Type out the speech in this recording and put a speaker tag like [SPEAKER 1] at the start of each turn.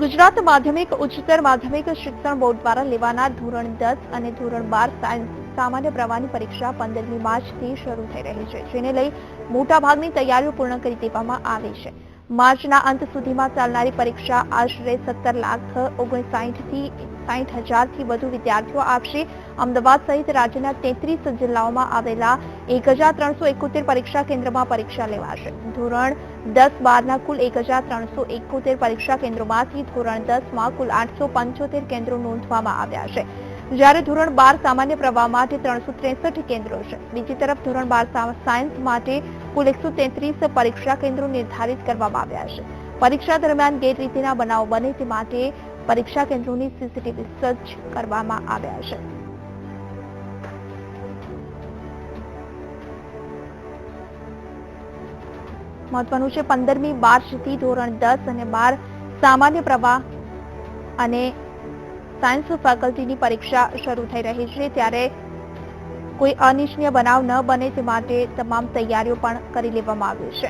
[SPEAKER 1] ગુજરાત માધ્યમિક ઉચ્ચતર માધ્યમિક શિક્ષણ બોર્ડ દ્વારા લેવાનાર ધોરણ 10 અને ધોરણ 12 સાયન્સ સામાન્ય પ્રવાહની પરીક્ષા 15મી માર્ચથી શરૂ થઈ રહી છે, જેને લઈ મોટાભાગની તૈયારીઓ પૂર્ણ કરી દેવામાં આવી છે. માર્ચના અંત સુધીમાં ચાલનારી પરીક્ષા આશરે 17,59,60,000થી વધુ વિદ્યાર્થીઓ આપશે. અમદાવાદ સહિત રાજ્યના 33 જિલ્લાઓમાં આવેલા 1,371 પરીક્ષા કેન્દ્રમાં પરીક્ષા લેવાશે. ધોરણ 10-12ના કુલ 1,371 પરીક્ષા કેન્દ્રોમાંથી ધોરણ 10માં કુલ 875 કેન્દ્રો નોંધવામાં આવ્યા છે, જ્યારે ધોરણ 12 સામાન્ય પ્રવાહ માટે 363 કેન્દ્રો છે. બીજી તરફ ધોરણ 12 સાયન્સ માટે કુલ 133 પરીક્ષા કેન્દ્રો નિર્ધારિત કરવામાં આવ્યા છે. પરીક્ષા દરમિયાન ગેરરીતિના બનાવો બને તે માટે પરીક્ષા કેન્દ્રોની સીસીટીવી સજ્જ કરવામાં આવ્યા છે. મહત્વનું છે, 15મી માર્ચથી ધોરણ 10 અને 12 સામાન્ય પ્રવાહ અને સાયન્સ ફેકલ્ટીની પરીક્ષા શરૂ થઈ રહી છે, ત્યારે કોઈ અનિચ્છનીય બનાવ ન બને તે માટે તમામ તૈયારીઓ પણ કરી લેવામાં આવી છે.